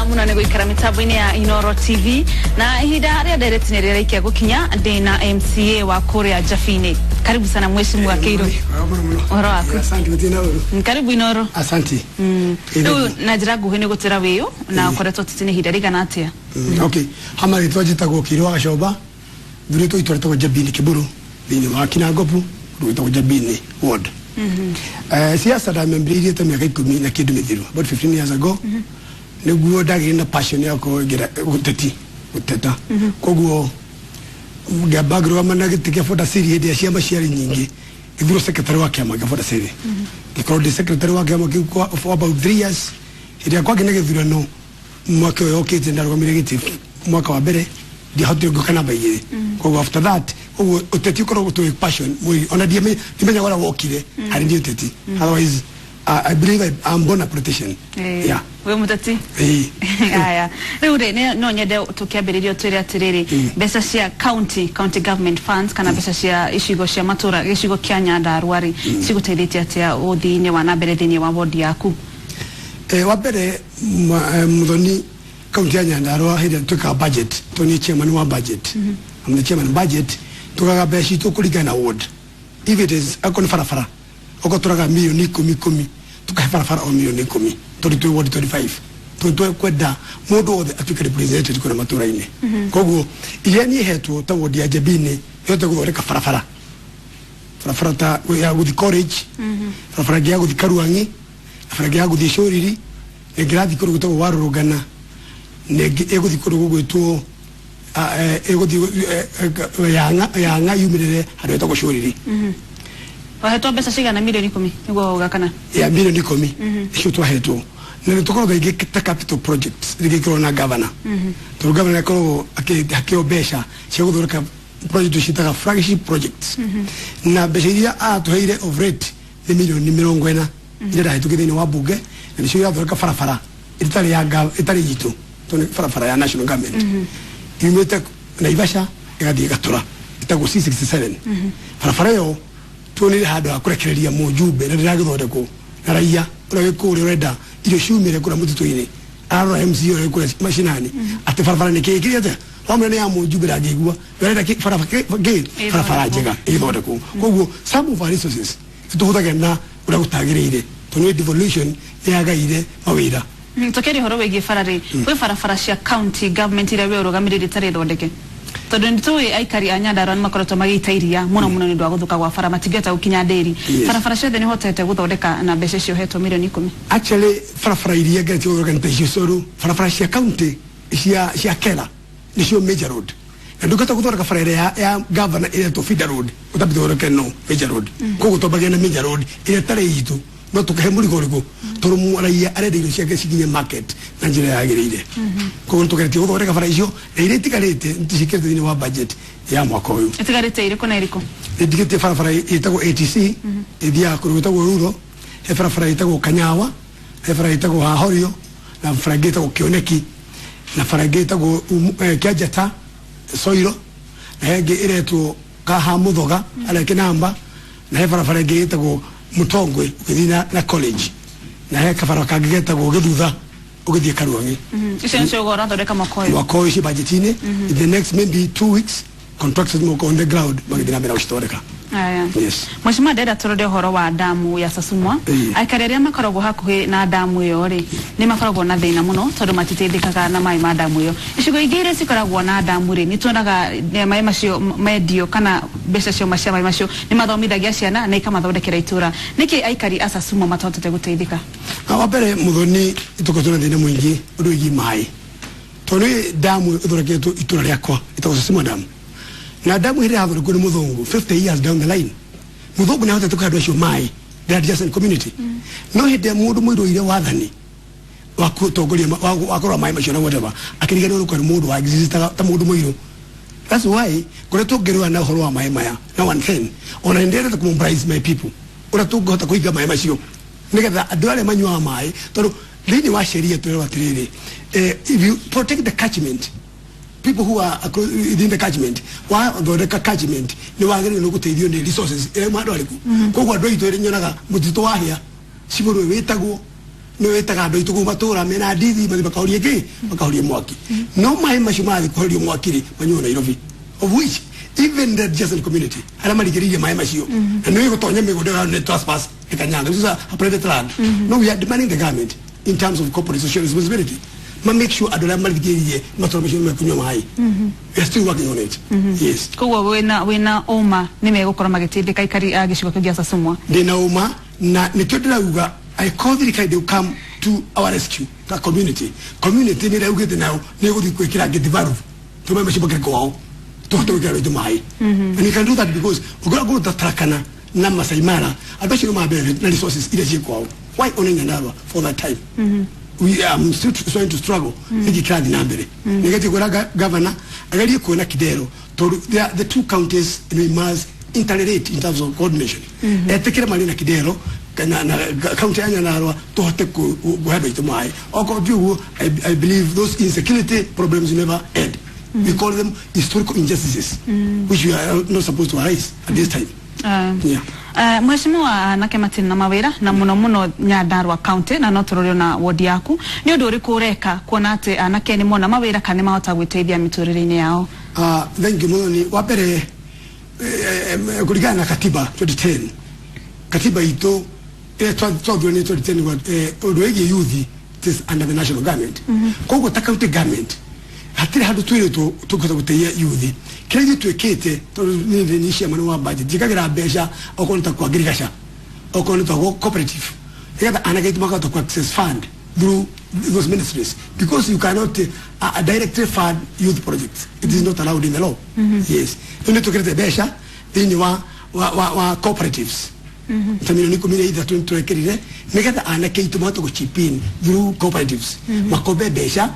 muno ne gwikara mitambo-ini ya Inoro TV na ihinda ria direct ni ririkia gukinya ndina MCA wa Korea Jafine. Karibu sana mheshimiwa Keiro. Ora wako. Asante gutina uru. Karibu Inoro. Asante. Ndu najira guhene gutira wiyo na koretwo titini ihinda rigana atia. Okay. Hama ritwajitagwo Keiro wa Gacoba. Ndurito itwaretagwo Jabini Kiburu. Thini wa Kinagopu. Ndurito Jabini ward. Siasa da membririe ta miaka 10 na kindu mithiru about 15 years ago. Niguo ndagire na passion yako gira uteta koguo gabagro wa managite ke foda siri hedi ya maciari nyingi ithuro secretary wa kiama gafoda siri ikoro de secretary wa kiama for about 3 years hedi ya kwake nege thuro no mwaka yo kete ndarwa mirigiti mwaka wa mbere di hotio gukana baye koguo after that uteti koro to passion we ona di menya wala wokire ari di uteti otherwise I believe I'm born a politician. Yeah. We mutati. Aya. Reure no nyede tukiambiririo twire atiriri besa cia county government funds kana besa cia ishigo cia matura ishigo kia Nyandarua ciguteithĩtie atia uthini wa nambere thini wa ward yaku. Wa mbere muthoni county ya Nyandarua hĩndĩ tuka budget toni chairman wa budget. I'm the chairman budget tukaga besa tukulingana ward. If it is a konfarafara okoturaga milioni 10 tukafarafara o milioni 10 to ward 25 to kwenda modo othe atuke represented kuna matura ine koguo yani hetu ta ward ya Jabini yote guthoreka farafara ta ya guthi college farafara ya guthi Karuangi farafara ya guthi Shoriri egradi kuru guto warurugana ne eguthi kuru gwitwo eguthi yanga yumirire hado ta Shoriri wahetwo besa cigana milioni 10 niguo ugakana ya milioni 10 icio twahetwo na tukoroga igikita capital projects igikirwo na governor to governor akoro akio besa cia guthoreka project citaga flagship projects na besa iria atuheire of rate ni milioni 40 ndira hitu thini wa bunge na cio yathoreka farafara itari ya itari yitu to farafara ya national government imete na Ivasha igathie gatura itago C67 farafara yo toni hado akurekereria mujumbe na ndiraguthondeko na raia ura gikuri urenda irio ciumire kura mutito-ini aro MCO uri kura mashinani ati farafara ni kiki ate wamwe ya mujumbe ragigua urenda ki farafara njega ithondeko koguo some of our resources tuhuthage na ura gutagirire toni devolution ya gaire mawira tukeri horo wegi farari we farafara cia county government ira we urugamirire tare thondeke tondu nitui aikari a Nyandarua makoretwo magitairia muno ni ndwa guthuka gwa fara matigeta gukinya nderi farafara ciothe ni hotete guthondeka na mbeca cio hetwo milioni 10 actually farafara iria getio organization soru farafara cia county cia Kela ni cio major road ndukata guthondeka farafara ya governor ile to feeder road utabithondeka no major road koguo tobagia na major road ile tare yitu no tukahe murigo rigo torumu raia arenda irio ciake cikinye market na njira yagirire koguo tukaretie guthondeka farafara icio na ile tigarite ntishikete thini wa budget ya mwaka uyu itigarite iriko na iriko ndigite farafara itagwo ATC ithia kurugitagwo ruro he farafara itagwo Kanyawa he farafara itagwo Hahorio na farafara itagwo Kioneki na farafara itagwo Kiajata Soiro na hege iretwo Kahamuthoga ala Kinamba na he farafara itagwo Mutongwe ukithina na college na he farafara kagetagwo Githutha ukithie Karuangi isenso gora thondeka makoyo wakoyo ci budgetine in the next maybe 2 weeks contractors moko on the ground magithina mera ucitoreka aya yes mheshimiwa dada turode horo wa damu ya Sasumwa aikari aria makoragwo hakuhi na damu yo ri ni makoragwo na thina muno tondu matiteithikaga na mai ma damu yo icigo ingire cikoragwo na damu ri ni tuonaga mai macio medio kana mbeca cio macia mai macio ni mathomithagia ciana na ikamathondekera itura niki aikari a Sasumwa matotete guteithika wa mbere muthoni itukotuna thina mwingi undu igi mai tondu damu ithureketwo itura riakwa itago Sasumwa damu na damu hiri hathore kuni muthungu 50 years down the line muthungu ni hotete kuhandwa cio mai the adjacent community no hinde mundu mwiru ile wathani wakutongoria wakorwa mai macio na whatever akiriganirwo kwa mundu wa exist ta mundu mwiru that's why kore tugerwa na horo wa mai maya na one thing ona ndere ku embrace my people ora tugota kuiga mai macio nigetha andu ale manywa mai tondu thini wa sheria twirwa atiriri if you protect the catchment people who are within the catchment the catchment ni wagere no guteithio ni resources madu aliku koguo andu aitu ri nyonaga mutito wahia ciburu witagwo no etaga ndo itugu matura mena dithi mathi bakaurie ki bakaurie mwaki no mai mashumathi kuhorio mwakiri manyo Nairobi of which even the adjacent community ala maligiriye mai mashio and no gotonya migodo ya trespass ikanyanga this is a private land no we are demanding the government in terms of corporate social responsibility make sure adola maligiriye matoromesho mekunyo mai we are still working on it yes ko wena oma nimegukora magitindika ikari agishiko kya Sasumwa ndina oma na nitodira uga I call the kind to come to our rescue the community ni raugete now ne go kwekira getivaru to mama shiboke ko to get to mai and you can do that because we got to go to Trakana na Masai Mara abashiro mabere na resources ile jiko why only Nyandarua for that time we are still trying to struggle niki kandi nambere negati gora governor agali ko na Kidero to the two counties we must interrelate in terms of coordination etekira mali na Kidero na county anya Nyandarua to hote ko habe to mai I believe those insecurity problems never end. We call them historical injustices which we are not supposed to arise at this time. Mheshimiwa Nakematin na mawira na muno Nyandarua county na notororyo na ward yaku ni undu uri kureka kuona ati anake ni mona mawira kana mahota gwiteithia miturire-ini yao. Thank you Munoni wapere kulingana na katiba 2010 katiba ito twadwa ni 2010 wa odwege youth is under the national government koko ta county government hatire hadu twire to kota guteya youth kile twekete to ni shema no budget jikagira besha okonta kwa agriculture okonta kwa cooperative yada anagate makato kwa access fund through those ministries because you cannot directly fund youth projects. It is not allowed in the law. Yes, you need to create a besha then you wa cooperatives tamino niko mimi ida tuekirire megata anake itumato ko chipin through cooperatives makobe besha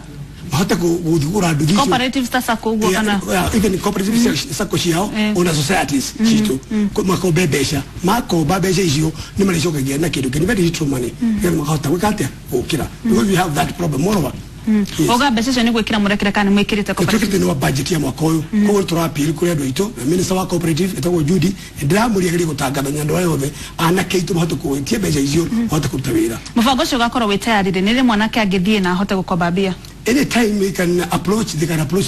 mahota ko udhura dugisho cooperatives tasa ko kana even cooperatives sako shiao ona societies chitu makobe besha makoba besha hiyo ni malisho kagia na kidu kini very true money yani mahota wakati okira because we have that problem moreover. Oga besha ni gwekira murekera kana mwekirite cooperative ni wa budget ya mwakoyo ko turapiri kuri ndo ito na minister wa cooperative etago Judy ndira muri yagiri gutagaba nyando yothe anake ito mahota ko tie besha hiyo mahota kutabira mufango cyo gakora wetayarire nire mwanake agithie na ahote gukobabia anytime we can approach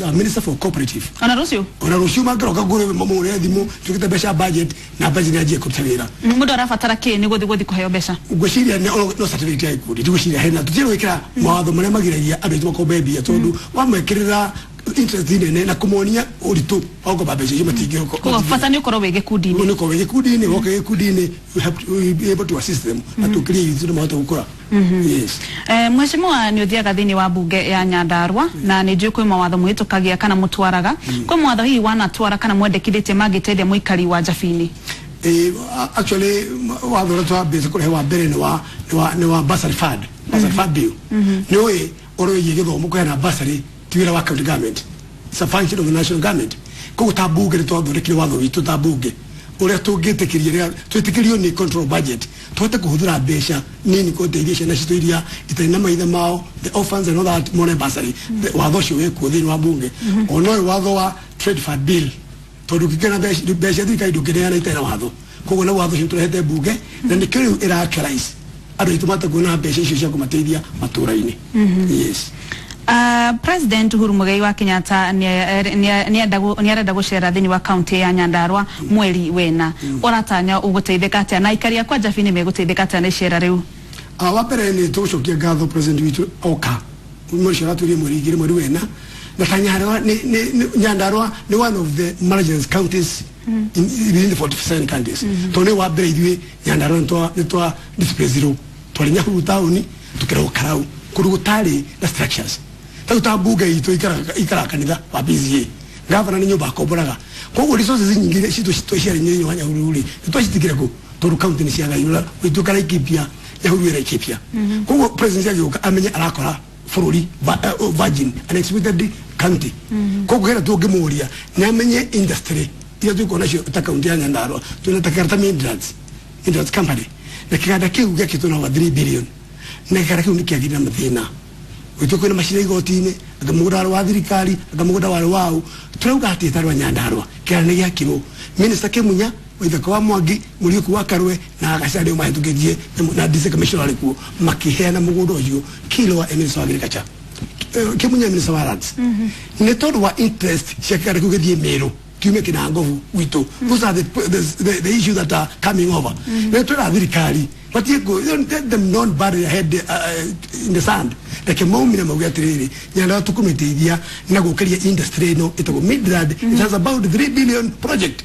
our minister for cooperative onarusio magro kagure mamo ure thimu tukita besha budget na budget yaje kutabira mudo arafatara ke ni gothi kuhayo besha ugushiria no certificate ya kudi tugushiria hena tutire wikira mawatho mare magiragia andu itwa bebia tondu wamwekirira interest in na kumonia uritu auko babesha yuma tigiro ko fatani ukoro wege kudini no ko wege kudini woke kudini we have to be able to assist them na to create zino mahota ukora yes mheshimiwa ni uthiaga thini wa bunge ya Nyandarua na ni njui kwi mawatho mwitukagia kana mutwaraga kwi mawatho hii wana twara kana mwendekithite magiteithia muikari wa Njabini actually watho ratwa base kuri wa mbere ni wa basari fund bill ni we oro yige githomo ko na basari tiwira wa county government. It's a function of the national government. Ko tabuge to adorekire watho witu tabuge ore tugetekiria twitikirio ni control budget tote kuhudura besha nini ko deviation na shitoria itana maitha mao the orphans and all that money basari watho shwe ko thini wa bunge ono watho wa trade fund bill to dukikana besha thika idukire na itana watho ko na watho shito hete bunge na nikiri era actualize ado itumata kuna besha shisha kumateithia maturaini yes. President Uhuru Muigai wa Kenyatta ni arenda gucera thini wa county ya Nyandarua mweri wena uratanya uguteithika atia na ikaria kwa Njabini meguteithika atia na icera riu wapere ni tucokia ngatho president witu oka mwishara turi mweri wena na Nyandarua Nyandarua ni one of the marginal counties within the 40% counties tone wa bere idwe Nyandarua nitwa display zero twalinya hutauni tukira ukarau kurugutari na structures tabuga ito ikara kanitha wa BCA governor ni nyoba koboraga ko resources nyingire shito share nyinyi wanya ururi twashitikire ko toru county ni cia gayula witukara ikipia ya urure ikipia ko president yake amenye arakora fururi virgin unexpected county ko gera tugemuria ni amenye industry iyo tuko na ta county ya Nyandarua tunataka kama industry company na kiganda kiu gake tuna wa 3 billion na kiganda kiu nikiagina mathina wituko na mashine igotine akamugura wa thirikari akamugura wale wao turauga ati tarwa Nyandarua kira ni yakiro minister Kemunya waitha kwa Mwangi muri ku Wakarwe na agacari mahitugirie na district commissioner aliku makiheana mugundo ucio kilo wa minister wa agriculture kimunya minister wa lands ne todo wa interest shekara kugirie Meru kiume kina ngovu wito those are the issues that are coming over ne todo thirikari but you go don't let them non bury your head in the sand like mommy na mauga tiriri nyanda tukumiteithia na gukaria industry no itago Midland it has about 3 billion project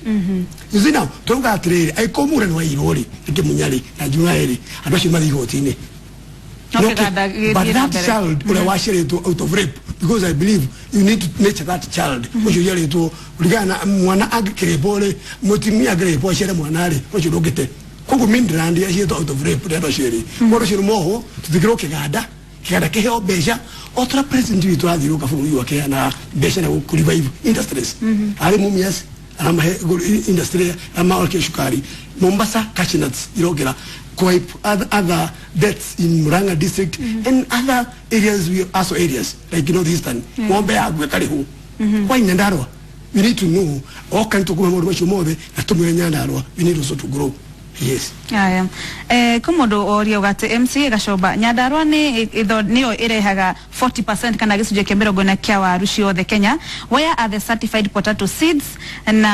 you see now turuga tiriri ai komura no irori ikimunyari na junaeri abashi mathigotini but that child ule washire to out of rape because I believe you need to nurture that child which you to ligana mwana agkrebole motimia grepo shere mwanale which you logete kuko Midland ya hiyo out of rape ndio shiri kwa shiri moho tufikiro kigada kiheo besha otra president witu adhiru kafungu wake na besha na kulivive industries ali mumias ama industry ama orkeshukari Mombasa cashew nuts irogera quite other deaths in Murang'a district and other areas we also areas like you know the eastern Mombe agwe kalihu why Nyandarua we need to know all kind to kuma modo mode na tumu Nyandarua we need also to grow. Yes. Aya. Komodo orio gate MCA gashoba Nyandarua ni itho niyo irehaga 40% kana gicuje kemberogo na kia waru ciothe Kenya. Where are the certified potato seeds and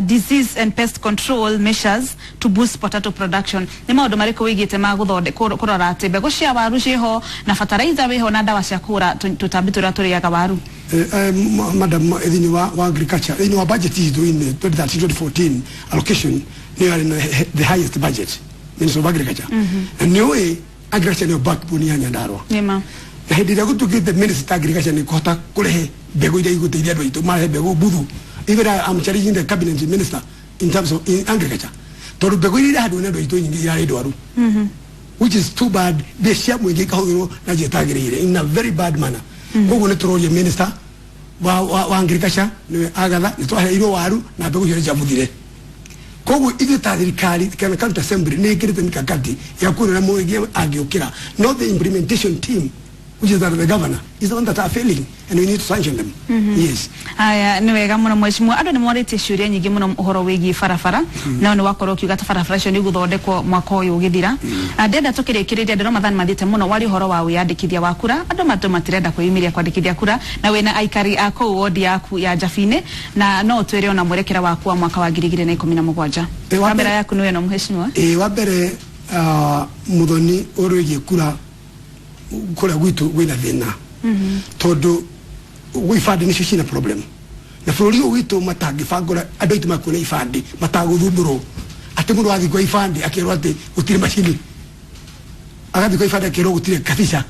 disease and pest control measures to boost potato production? Ni maundu mariko wigite maguthonde kurora ati mbegu cia waru ciho na fertilizer wiho na dawa cia kura tutambi turia turiaga waru. Madam edini wa agriculture edini wa budget is doing 2013-2014 allocation near the highest budget Ministry of Agriculture and no way agriculture no backbone ya Nyandarua yema na hindi ya kutuki the Ministry of Agriculture ni kota kulehe bego ida iguteithia andu aitu mahe bego buthu even I'm challenging the cabinet minister in terms of agriculture toru bego ida hadu andu aitu nyingi ya edwaru which is too bad they share mwingi kahoro na jetagirire in a very bad manner gogo ne troje minister wa agriculture ni agatha ni twahe iro waru na bego yore jamuthire kogu ile thirikari kana county assembly ne kirite mikakati ya kuna na mwingi agiokira not the implementation team which is the governor is the one that are failing and we need to sanction them. Yes. Aya ni wega muno mheshimiwa andu ni morete ciuria nyingi muno uhoro wigi farafara na ni wakoro kiuga ta farafara cio ni guthondekwo mwaka uyu ugithira ndenda tukirikiriria ndero mathani mathite muno wali uhoro wa wiyandikithia wa kura andu matirenda kwiyumiria kwandikithia kura na wena aikari ako wodi yaku ya Jafine na no twire ona mwerekera waku wa mwaka wa 2017 kamera yaku ni wena mheshimiwa wabere muthoni urugie kura kula gwitu wina thina todo wifadi ni shina problem na flori witu matagi fagora adoitu makuna ifadi matago dhuburo ate mundu wathi kwa ifadi akero ate utire machini agathi kwa ifadi akero utire kafisha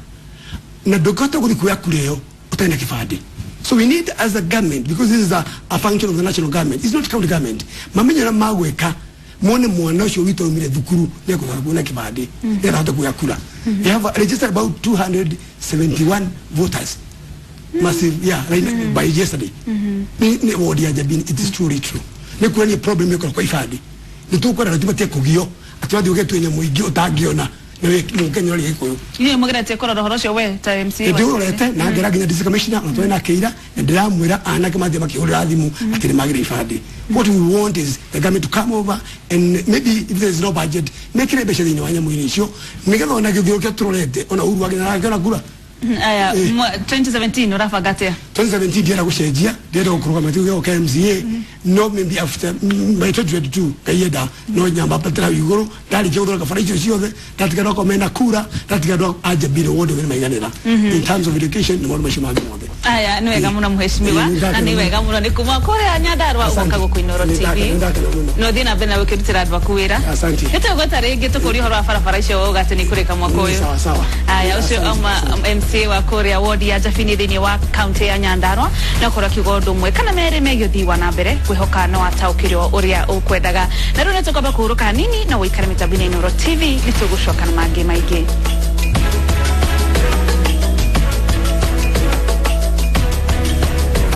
na dokota kuli kuya kuleo utaina kifadi. So we need as a government, because this is a function of the national government, it's not county government, mamenyo na magweka mwone mwana usho wito umile dhukuru neko kuna kibadi ya hata kuya kula. They have registered about 271 voters. Massive, yeah, right by yesterday. Ni wodi ya Jabini, it is truly true. Ne kuna ni problem yako kwa ifadi. Ni tu kwa ratiba tia kugio, atiwadi ugetu enya muigio tagiona. Na mukenya oli hiko. Ni mugera te kora rohoro cio we ta MC. Ndio lete na ngera ginya district commissioner na twena keira ndira mwira anake mathe makihura athimu atire magire ifadi. What we want is the government to come over and maybe if there is no budget make it better than wanya mwini cio. Nigetha ona githio kia turolete ona uru agina na kura. Aya 2017 urafa gatea 2017 dia gucenjia dia gukuruga matu yo KMCA no maybe after by 2022 kayeda no nyamba patra igoro dali jodo ka fara icio ciothe tatika ko mena kura tatika do aje biro wodo ni mainganira in terms of education no mashima ngode. Aya ni wega muno mheshimiwa na ni wega muno ni kuma kore Nyandarua uka gukuinoro TV no thina bena wikirutira andwa kuwira asante gete gota rege tukuri horo afara fara icio gate ni kureka mwako uyu sawa sawa. Aya ucio MC wa Korea wodi ya Jafine thini wa county ya Nyandarua na kora kigondo mwe kana mere megyo thiwa na mbere kwihoka no ataukirio uria ukwendaga na rune tukaba kuruka nini na wikara mitabine Inoro TV nitugucoka na mangi maige.